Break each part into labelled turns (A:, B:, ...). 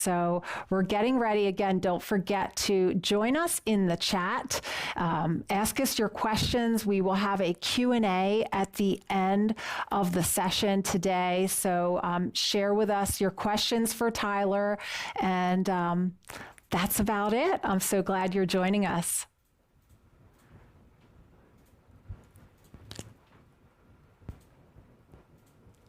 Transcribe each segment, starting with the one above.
A: So we're getting ready. Again, don't forget to join us in the chat. Ask us your questions. We will have a Q&A at the end of the session today. So share with us your questions for Tyler. And that's about it. I'm so glad you're joining us.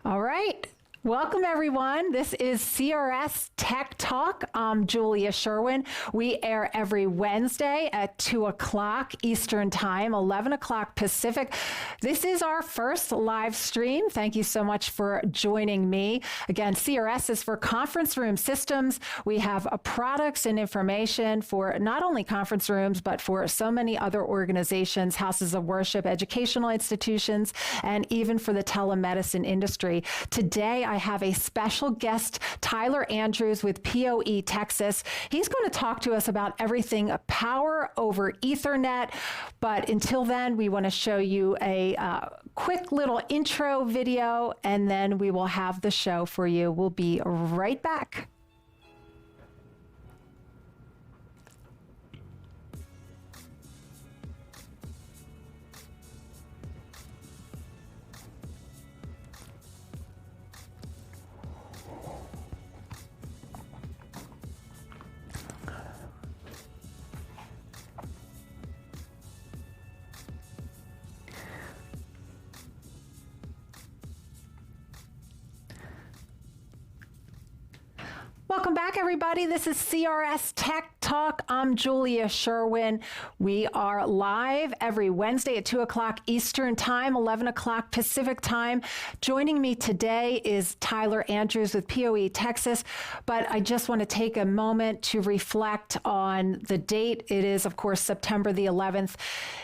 A: All right. Welcome, everyone. This is CRS Tech Talk. I'm Julia Sherwin. We air every Wednesday at 2 o'clock Eastern Time, 11 o'clock Pacific. This is our first live stream. Thank you so much for joining me. Again, CRS is for conference room systems. We have products and information for not only conference rooms, but for so many other organizations, houses of worship, educational institutions, and even for the telemedicine industry. Today, I have a special guest, Tyler Andrews with PoE Texas. He's going to talk to us about everything power over Ethernet. But until then, we want to show you a quick little intro video, and then we will have the show for you. We'll be right back. Welcome back, everybody. This is CRS Tech Talk. I'm Julia Sherwin. We are live every Wednesday at 2 o'clock Eastern Time, 11 o'clock Pacific Time. Joining me today is Tyler Andrews with PoE Texas. But I just want to take a moment to reflect on the date. It is, of course, September the 11th,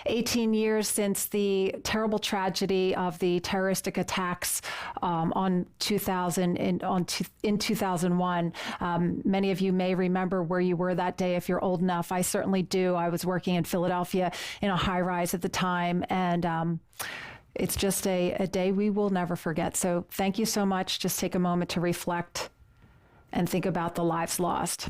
A: 18 years since the terrible tragedy of the terroristic attacks in 2001. Many of you may remember where you were that day if you're old enough. I certainly do. I was working in Philadelphia in a high-rise at the time, and it's just a day we will never forget. So thank you so much. Just take a moment to reflect and think about the lives lost.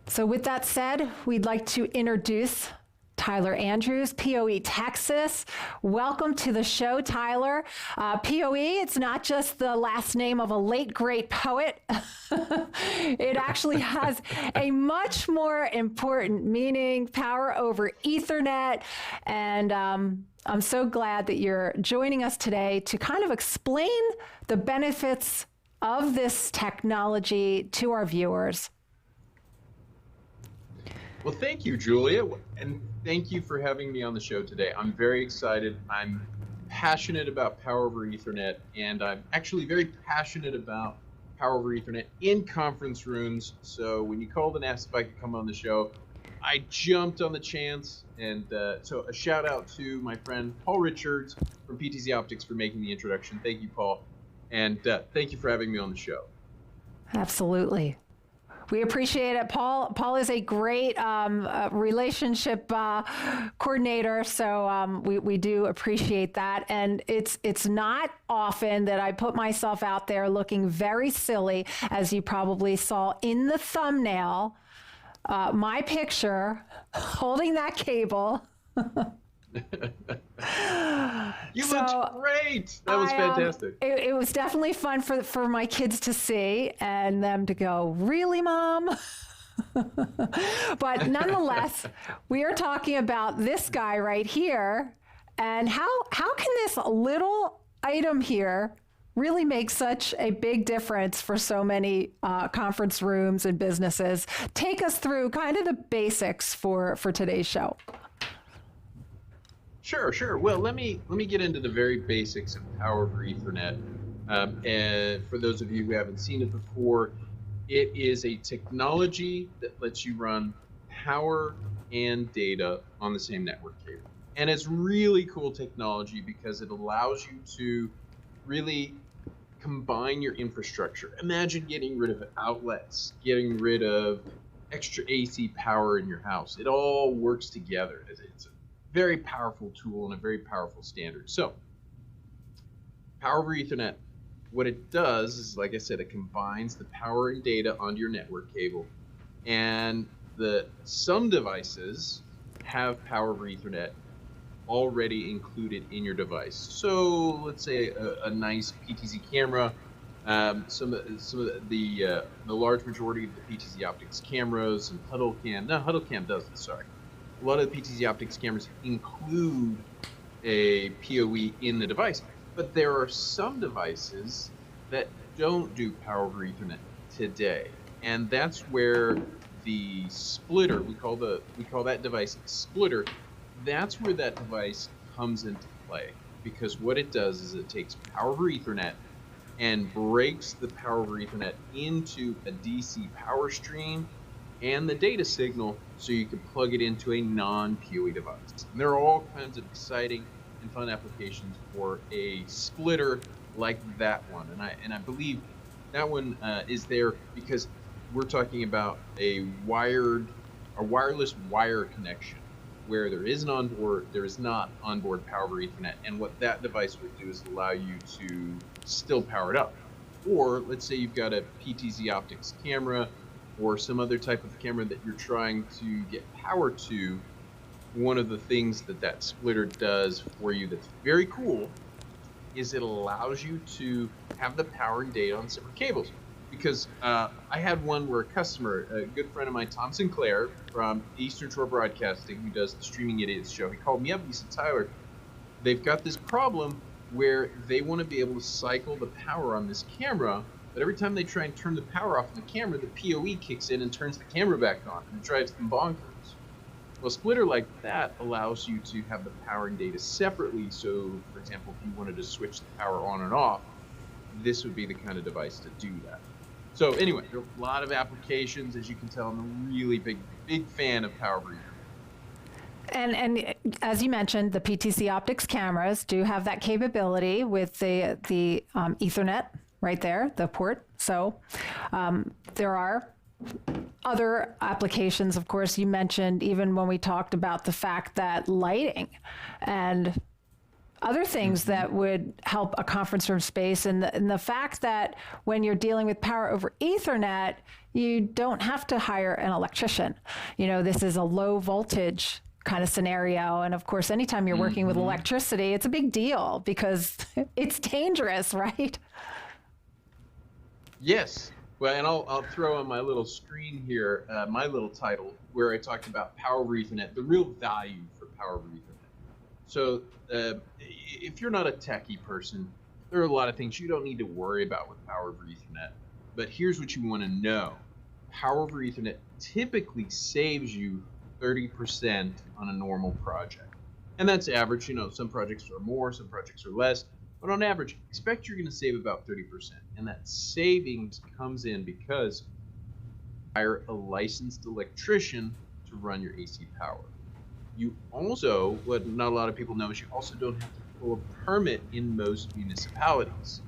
A: So with that said, we'd like to introduce Tyler Andrews, PoE Texas. Welcome to the show, Tyler. PoE, it's not just the last name of a late great poet. It actually has a much more important meaning, power over Ethernet. And I'm so glad that you're joining us today to kind of explain the benefits of this technology to our viewers.
B: Well, thank you, Julia, and thank you for having me on the show today. I'm very excited. I'm passionate about power over Ethernet, and I'm actually very passionate about power over Ethernet in conference rooms. So when you called and asked if I could come on the show, I jumped on the chance. And so a shout out to my friend Paul Richards from PTZ Optics for making the introduction. Thank you, Paul. And thank you for having me on the show.
A: Absolutely. We appreciate it. Paul is a great relationship coordinator, so we do appreciate that. And it's not often that I put myself out there looking very silly, as you probably saw in the thumbnail, my picture holding that cable.
B: You looked great. That was fantastic.
A: It was definitely fun for my kids to see and them to go, really, Mom? But nonetheless, we are talking about this guy right here, and how can this little item here really make such a big difference for so many conference rooms and businesses? Take us through kind of the basics for today's show.
B: Sure. Well, let me get into the very basics of power over Ethernet. And for those of you who haven't seen it before, it is a technology that lets you run power and data on the same network cable. And it's really cool technology because it allows you to really combine your infrastructure. Imagine getting rid of outlets, getting rid of extra AC power in your house. It all works together. It's a very powerful tool and a very powerful standard. So, power over Ethernet What it does is, like I said, it combines the power and data onto your network cable, and some devices have Power over Ethernet already included in your device. So let's say a nice PTZ camera. The large majority of the PTZ optics cameras and Huddle Cam doesn't. Sorry, a lot of the PTZ optics cameras include a PoE in the device, but there are some devices that don't do Power over Ethernet today, and that's where the splitter, we call that device splitter. That's where that device comes into play, because what it does is it takes Power over Ethernet and breaks the Power over Ethernet into a DC power stream and the data signal, so you can plug it into a non-PoE device. And there are all kinds of exciting and fun applications for a splitter like that one. And I believe that one is there because we're talking about a wireless wire connection where there is not onboard Power over Ethernet, and what that device would do is allow you to still power it up. Or let's say you've got a PTZ optics camera or some other type of camera that you're trying to get power to. One of the things that splitter does for you that's very cool is it allows you to have the power and data on separate cables. Because I had one where a customer, a good friend of mine, Tom Sinclair from Eastern Shore Broadcasting, who does the Streaming Idiots show, he called me up and he said, Tyler, they've got this problem where they want to be able to cycle the power on this camera, but every time they try and turn the power off on the camera, the PoE kicks in and turns the camera back on, and it drives them bonkers. Well, a splitter like that allows you to have the power and data separately. So, for example, if you wanted to switch the power on and off, this would be the kind of device to do that. So anyway, there are a lot of applications. As you can tell, I'm a really big fan of Power over Ethernet.
A: And as you mentioned, the PTC optics cameras do have that capability with the Ethernet right there, the port. So there are other applications, of course. You mentioned even when we talked about the fact that lighting and other things that would help a conference room space, and the fact that when you're dealing with Power over Ethernet, you don't have to hire an electrician. You know, this is a low voltage kind of scenario. And of course, anytime you're working with electricity, it's a big deal because it's dangerous, right?
B: Yes. Well, and I'll throw on my little screen here, my little title, where I talked about Power over Ethernet, the real value for Power over Ethernet. So if you're not a techie person, there are a lot of things you don't need to worry about with Power over Ethernet. But here's what you want to know. Power over Ethernet typically saves you 30% on a normal project. And that's average. You know, some projects are more, some projects are less. But on average, expect you're going to save about 30%. And that savings comes in because you hire a licensed electrician to run your AC power. You also, what not a lot of people know, is you also don't have to pull a permit in most municipalities.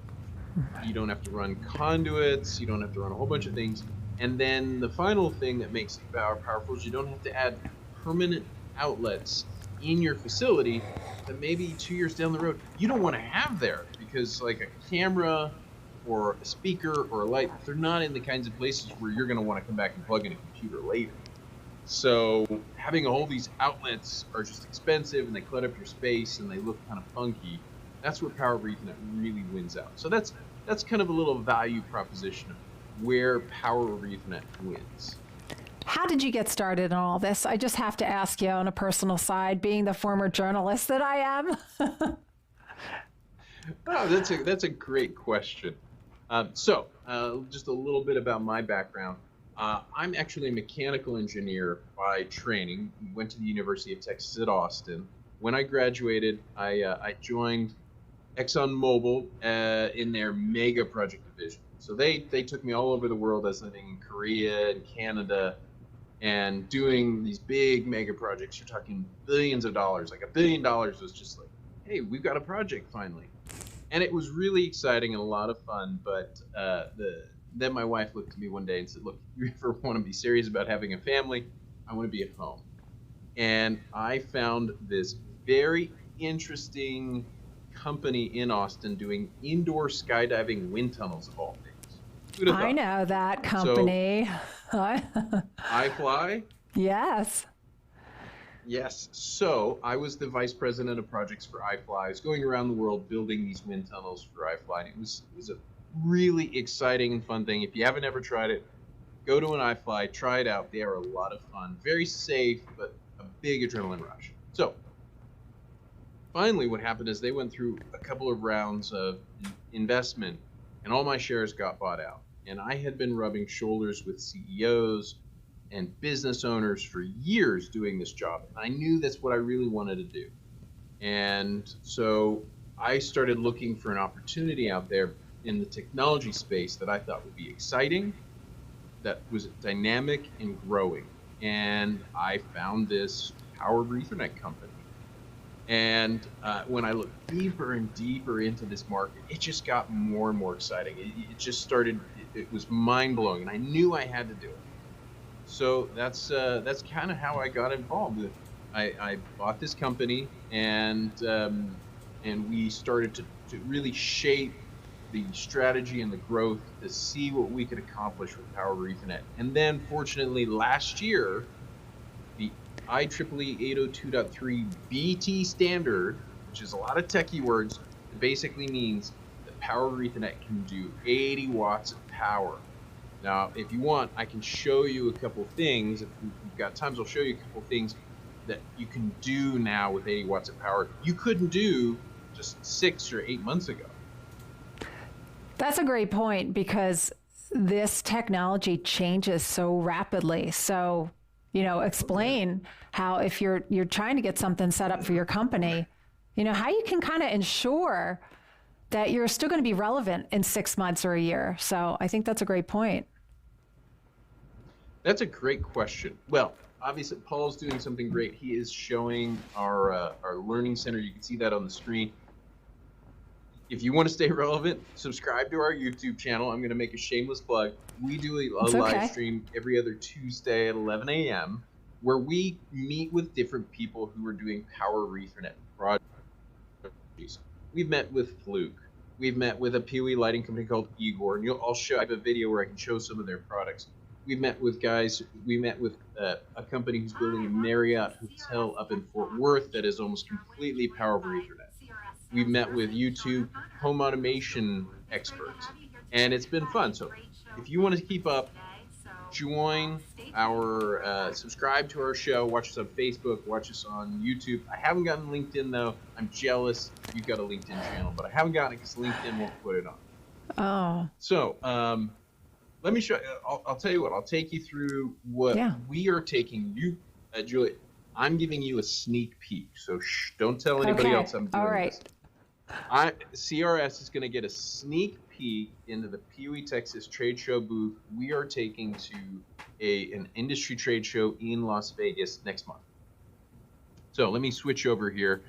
B: You don't have to run conduits, you don't have to run a whole bunch of things. And then the final thing that makes it powerful is you don't have to add permanent outlets in your facility that maybe 2 years down the road you don't want to have there, because like a camera or a speaker or a light, they're not in the kinds of places where you're going to want to come back and plug in a computer later. So having all these outlets are just expensive and they clutter up your space and they look kind of funky. That's where Power over Ethernet really wins out. So that's kind of a little value proposition of where Power over Ethernet wins.
A: How did you get started on all this? I just have to ask you on a personal side, being the former journalist that I am.
B: Oh, that's a great question. So just a little bit about my background. I'm actually a mechanical engineer by training. Went to the University of Texas at Austin. When I graduated, I joined ExxonMobil in their mega project division. So they took me all over the world. I was living in Korea and Canada and doing these big mega projects. You're talking billions of dollars. Like $1 billion was just like, hey, we've got a project finally. And it was really exciting and a lot of fun. But then my wife looked at me one day and said, look, if you ever want to be serious about having a family, I want to be at home. And I found this very interesting company in Austin doing indoor skydiving wind tunnels of all things. Who'd have
A: I
B: thought?
A: know that company.
B: iFly?
A: Yes.
B: Yes. So I was the vice president of projects for iFly. I was going around the world building these wind tunnels for iFly. And it was a really exciting and fun thing. If you haven't ever tried it, go to an iFly, try it out. They are a lot of fun, very safe, but a big adrenaline rush. So finally, what happened is they went through a couple of rounds of investment, and all my shares got bought out. And I had been rubbing shoulders with CEOs and business owners for years doing this job. And I knew that's what I really wanted to do. And so I started looking for an opportunity out there in the technology space that I thought would be exciting, that was dynamic and growing. And I found this Powered Ethernet company. And when I looked deeper and deeper into this market, it just got more and more exciting. It just started, it was mind blowing, and I knew I had to do it. So that's kind of how I got involved. I bought this company, and we started to really shape the strategy and the growth to see what we could accomplish with Powered Ethernet. And then, fortunately, last year, the IEEE 802.3 BT standard, which is a lot of techie words, it basically means that Powered Ethernet can do 80 watts of power. Now, if you want, I can show you a couple things. If we've got time, I'll show you a couple things that you can do now with 80 watts of power you couldn't do just 6 or 8 months ago.
A: That's a great point, because this technology changes so rapidly. So, explain how, if you're trying to get something set up for your company, how you can kind of ensure that you're still going to be relevant in 6 months or a year. So I think that's a great point.
B: That's a great question. Well, obviously, Paul's doing something great. He is showing our learning center. You can see that on the screen. If you want to stay relevant, subscribe to our YouTube channel. I'm going to make a shameless plug. We do a live stream every other Tuesday at 11 a.m. where we meet with different people who are doing Powered Ethernet projects. We've met with Fluke. We've met with a PoE lighting company called Igor, and I'll show. I have a video where I can show some of their products. We've met with guys. We met with a company who's building a Marriott hotel up in Fort Worth that is almost completely Powered Ethernet. We've met with YouTube home automation experts, and it's been fun. So if you want to keep up, join our, subscribe to our show, watch us on Facebook, watch us on YouTube. I haven't gotten LinkedIn though. I'm jealous. You've got a LinkedIn channel, but I haven't gotten it because LinkedIn won't put it on.
A: Oh.
B: So let me show you. I'll tell you what. I'll take you through what we are taking. You, Julie, I'm giving you a sneak peek. So don't tell anybody else I'm doing this. CRS is going to get a sneak peek into the PoE Texas trade show booth. We are taking to an industry trade show in Las Vegas next month. So let me switch over here,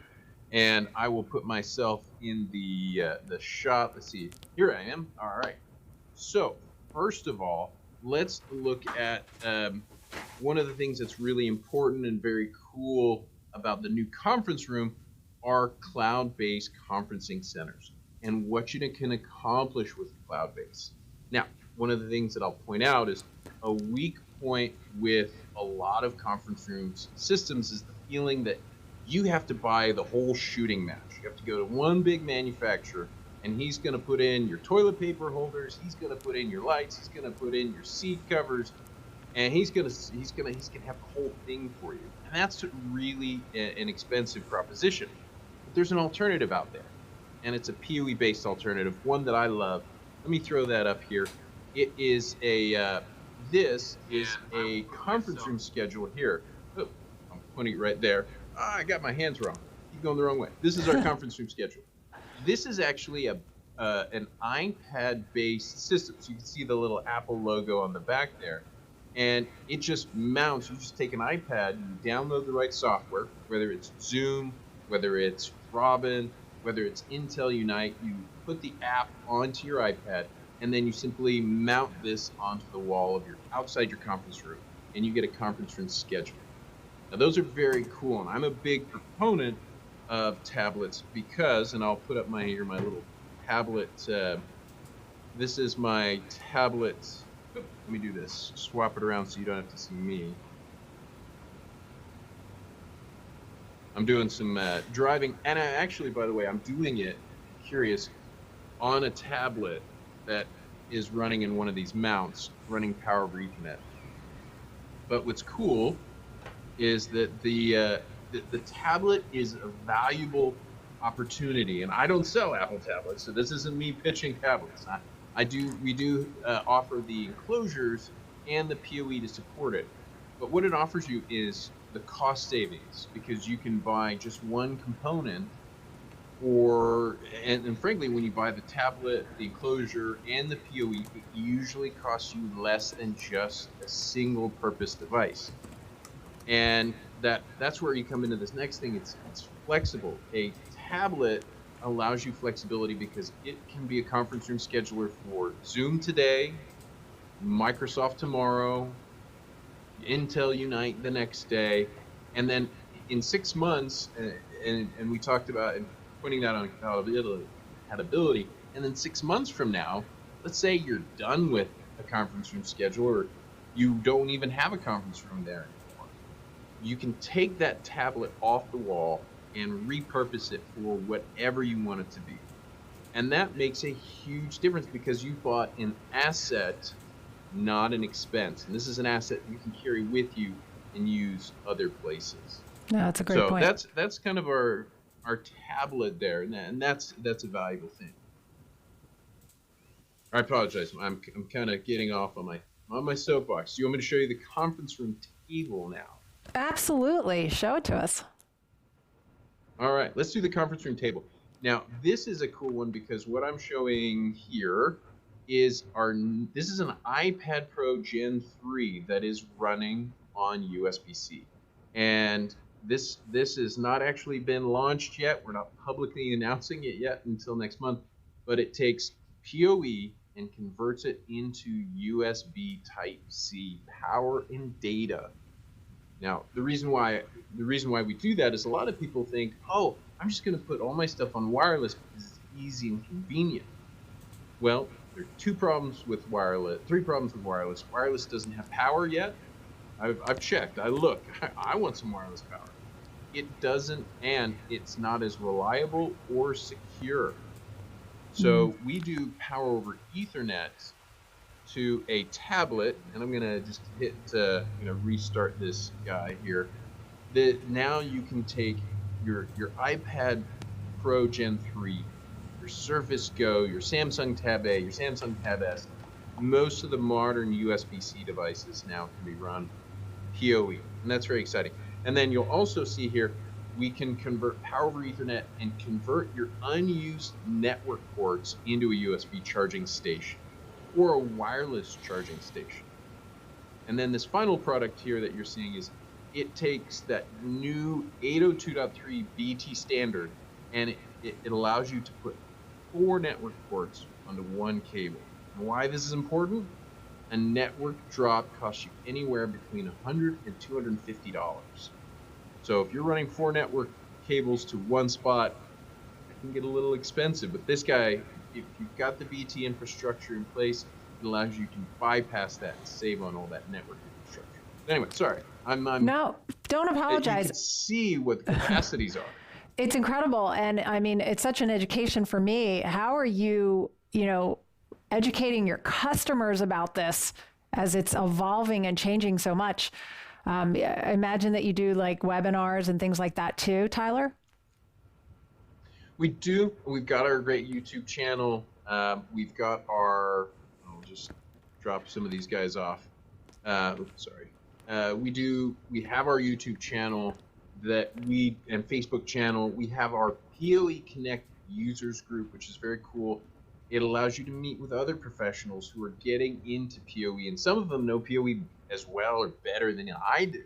B: and I will put myself in the shot. Let's see. Here I am. All right. So first of all, let's look at one of the things that's really important and very cool about the new conference room are cloud-based conferencing centers and what you can accomplish with cloud-based. Now, one of the things that I'll point out is a weak point with a lot of conference rooms systems is the feeling that you have to buy the whole shooting match. You have to go to one big manufacturer, and he's going to put in your toilet paper holders, he's going to put in your lights, he's going to put in your seat covers, and he's going to have the whole thing for you. And that's really an expensive proposition. There's an alternative out there, and it's a PoE-based alternative, one that I love. Let me throw that up here. It is this is a conference room schedule here. Oh, I'm putting it right there. I got my hands wrong. Keep going the wrong way. This is our conference room schedule. This is actually an iPad-based system. So you can see the little Apple logo on the back there, and it just mounts. You just take an iPad, you download the right software, whether it's Zoom, whether it's Robin, whether it's Intel Unite, you put the app onto your iPad, and then you simply mount this onto the wall of outside your conference room, and you get a conference room schedule. Now those are very cool, and I'm a big proponent of tablets because, and I'll put up my little tablet. This is my tablet. Oop, let me do this. Swap it around so you don't have to see me. I'm doing some driving, and actually, by the way, I'm doing it, curious, on a tablet that is running in one of these mounts, running Power over Ethernet. But what's cool is that the tablet is a valuable opportunity, and I don't sell Apple tablets, so this isn't me pitching tablets. We do offer the enclosures and the PoE to support it. But what it offers you is the cost savings, because you can buy just one component, and frankly, when you buy the tablet, the enclosure, and the PoE, it usually costs you less than just a single purpose device. And that's where you come into this next thing. It's flexible. A tablet allows you flexibility because it can be a conference room scheduler for Zoom today, Microsoft tomorrow, Intel Unite the next day, and then in 6 months, and we talked about putting that on compatibility, and then 6 months from now, let's say you're done with a conference room scheduler, or you don't even have a conference room there anymore. You can take that tablet off the wall and repurpose it for whatever you want it to be. And that makes a huge difference because you bought an asset, not an expense. And this is an asset you can carry with you and use other places.
A: No, that's a great point.
B: So that's kind of our tablet there, and that's a valuable thing. I apologize. I'm kind of getting off on my soapbox. Do you want me to show you the conference room table now?
A: Absolutely. Show it to us.
B: All right, let's do the conference room table. Now, this is a cool one because what I'm showing here is this is an iPad Pro Gen 3 that is running on USB-C. And this has not actually been launched yet. We're not publicly announcing it yet until next month, but it takes PoE and converts it into USB Type-C power and data. Now, the reason why we do that is a lot of people think, oh, I'm just going to put all my stuff on wireless because it's easy and convenient. Well, there are three problems with wireless. Wireless doesn't have power yet. I've checked. I looked. I want some wireless power. It doesn't, and it's not as reliable or secure. So we do power over Ethernet to a tablet, and I'm gonna just hit restart this guy here. Now you can take your iPad Pro Gen 3, your Surface Go, your Samsung Tab A, your Samsung Tab S. Most of the modern USB-C devices now can be run PoE, and that's very exciting. And then you'll also see here we can convert power over Ethernet and convert your unused network ports into a USB charging station or a wireless charging station. And then this final product here that you're seeing is it takes that new 802.3 BT standard and it allows you to put 4 network ports onto one cable. And why this is important? A network drop costs you anywhere between $100 and $250. So if you're running 4 network cables to one spot, it can get a little expensive. But this guy, if you've got the BT infrastructure in place, it allows you to bypass that and save on all that network infrastructure. Anyway, sorry.
A: No, don't apologize.
B: You can see what the capacities are.
A: It's incredible. And I mean, it's such an education for me. How are you, educating your customers about this as it's evolving and changing so much? I imagine that you do like webinars and things like that too, Tyler?
B: We do. We've got our great YouTube channel. We've got I'll just drop some of these guys off. Sorry. We have our YouTube channel and Facebook channel. We have our PoE Connect users group, which is very cool. It allows you to meet with other professionals who are getting into PoE, and some of them know PoE as well or better than I do.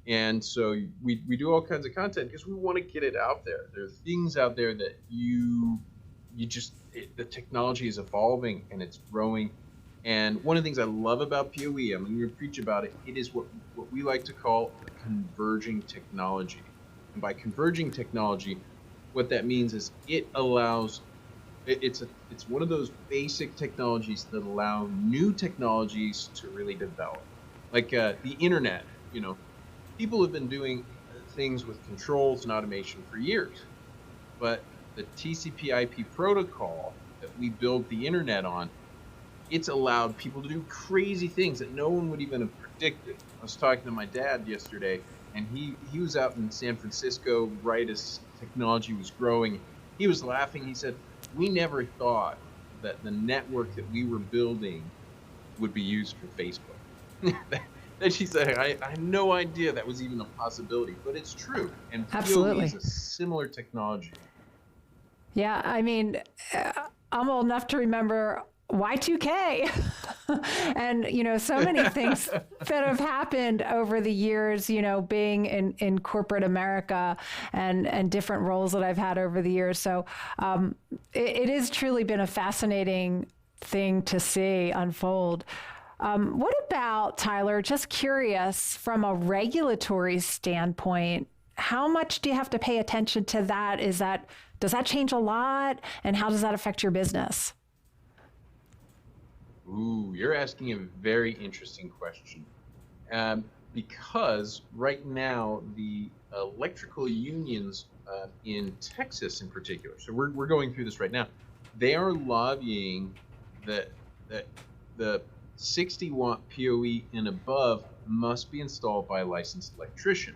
B: And so we do all kinds of content because we want to get it out there. There are things out there that the technology is evolving and it's growing. And one of the things I love about PoE, I'm going to preach about it, it is what we like to call a converging technology. And by converging technology, what that means is it allows, it's one of those basic technologies that allow new technologies to really develop. Like the internet, people have been doing things with controls and automation for years, but the TCP/IP protocol that we built the internet on, it's allowed people to do crazy things that no one would even have predicted. I was talking to my dad yesterday, and he was out in San Francisco right as technology was growing. He was laughing. He said, "We never thought that the network that we were building would be used for Facebook." And she said, I had no idea that was even a possibility, but it's true. And PoE is a similar technology.
A: Yeah, I mean, I'm old enough to remember Y2K and, so many things that have happened over the years, being in corporate America and different roles that I've had over the years. So it has truly been a fascinating thing to see unfold. What about, Tyler, just curious, from a regulatory standpoint, how much do you have to pay attention to that? Does that change a lot? And how does that affect your business?
B: Ooh, you're asking a very interesting question. Because right now, the electrical unions in Texas in particular, so we're going through this right now, they are lobbying that the 60-watt PoE and above must be installed by a licensed electrician,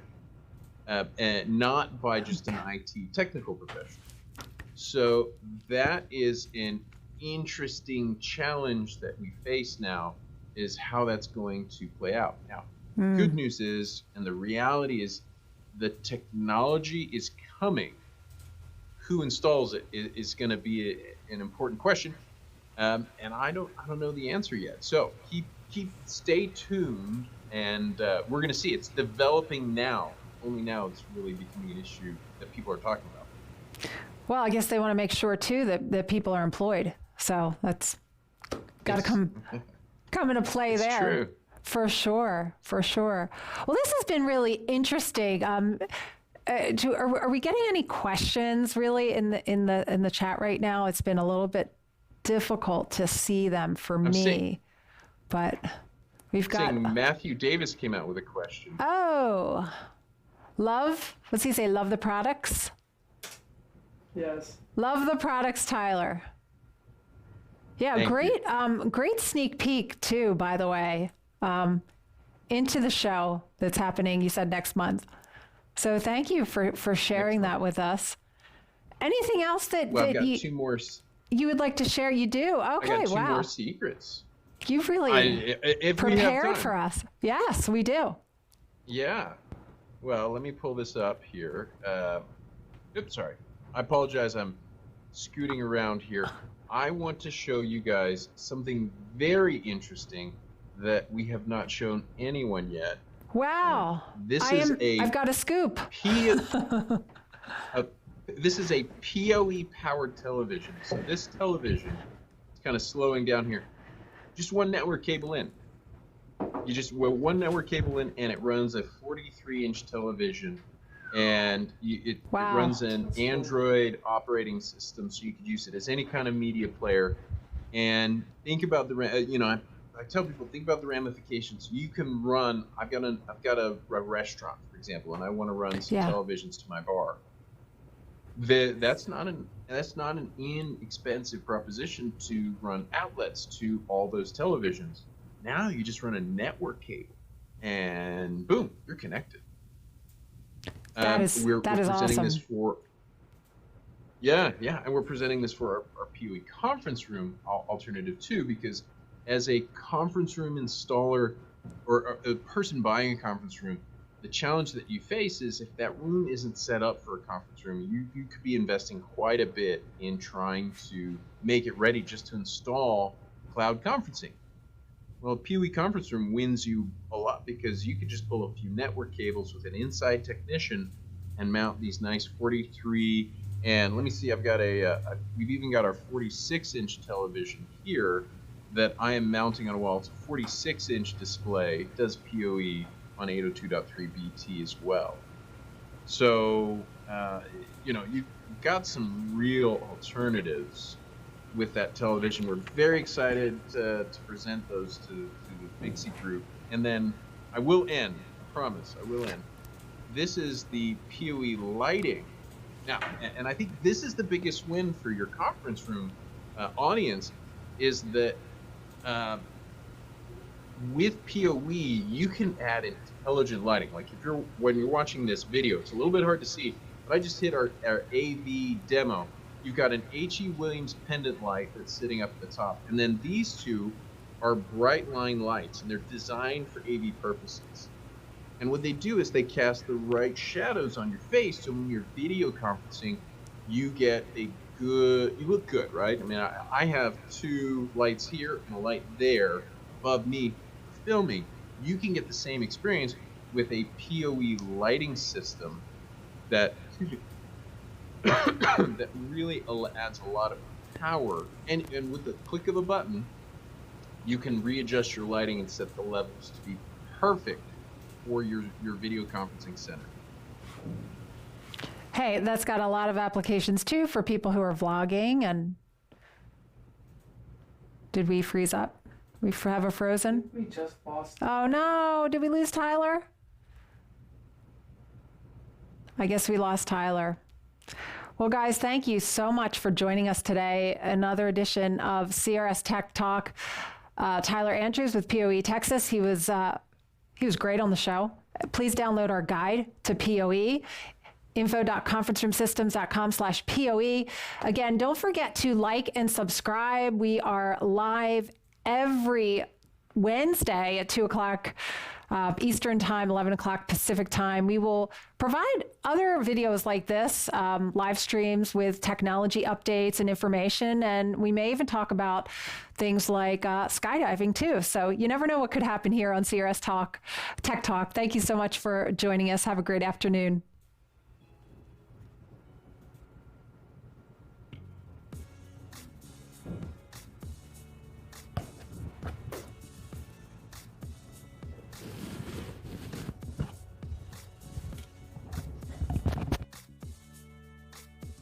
B: and not by just an IT technical professional. So that is an interesting challenge that we face now, is how that's going to play out. Now, good news is, and the reality is, the technology is coming. Who installs it is going to be an important question. And I don't know the answer yet. So stay tuned, and we're going to see. It's developing now. Only now it's really becoming an issue that people are talking about.
A: Well, I guess they want to make sure too that people are employed. So that's got to come into play
B: it's
A: there.
B: True.
A: For sure. Well, this has been really interesting. Are we getting any questions really in the chat right now? It's been a little bit difficult to see them for me, but we've got
B: Matthew Davis came out with a question.
A: Oh, what's he say? Love the products?
C: Yes.
A: Love the products, Tyler. Yeah,
B: Thank
A: great.
B: you.
A: Great sneak peek too, by the way, into the show that's happening. You said next month. So thank you for sharing that with us. Anything else that
B: I've got two more.
A: You would like to share? You do? Okay,
B: I got two
A: wow.
B: more secrets.
A: You've really prepared for us. Yes, we do.
B: Yeah. Well, let me pull this up here. Oops, sorry. I apologize. I'm scooting around here. I want to show you guys something very interesting that we have not shown anyone yet.
A: Wow. I've got a scoop.
B: This is a PoE powered television. So this television, it's kind of slowing down here. Just one network cable in. You just one network cable in, and it runs a 43-inch television, and it runs an Android operating system, so you could use it as any kind of media player. And think about I tell people, think about the ramifications. You can run. I've got a restaurant, for example, and I want to run some televisions to my bar. That's not an inexpensive proposition to run outlets to all those televisions. Now you just run a network cable, and boom, you're connected.
A: That is
B: presenting
A: awesome.
B: This for, and we're presenting this for our PoE conference room alternative too, because as a conference room installer or a person buying a conference room, the challenge that you face is if that room isn't set up for a conference room, you could be investing quite a bit in trying to make it ready just to install cloud conferencing. Well, a PoE conference room wins you a lot because you could just pull a few network cables with an inside technician and mount these nice 43, and let me see, we've even got our 46-inch television here that I am mounting on a wall. It's a 46-inch display. It does PoE on 802.3 BT as well. So, you've got some real alternatives with that television. We're very excited to present those to the Mixie group. And then I will end, I promise, I will end. This is the PoE lighting. Now, and I think this is the biggest win for your conference room audience, is that with PoE, you can add intelligent lighting. Like when you're watching this video, it's a little bit hard to see, but I just hit our AV demo. You've got an H.E. Williams pendant light that's sitting up at the top. And then these two are bright line lights, and they're designed for AV purposes. And what they do is they cast the right shadows on your face, so when you're video conferencing, you look good, right? I mean, I have two lights here and a light there above me for filming. You can get the same experience with a PoE lighting system that that really adds a lot of power. And with the click of a button, you can readjust your lighting and set the levels to be perfect for your video conferencing center.
A: Hey, that's got a lot of applications too for people who are vlogging. And did we freeze up? We have a frozen?
C: We just lost.
A: Oh no, did we lose Tyler? I guess we lost Tyler. Well, guys, thank you so much for joining us today. Another edition of CRS Tech Talk. Tyler Andrews with PoE Texas. He was great on the show. Please download our guide to PoE. info.conferencroomsystems.com/PoE. Again, don't forget to like and subscribe. We are live every Wednesday at 2 o'clock Eastern Time, 11 o'clock Pacific Time. We will provide other videos like this, live streams with technology updates and information, and we may even talk about things like skydiving too. So you never know what could happen here on CRS Tech Talk. Thank you so much for joining us. Have a great afternoon.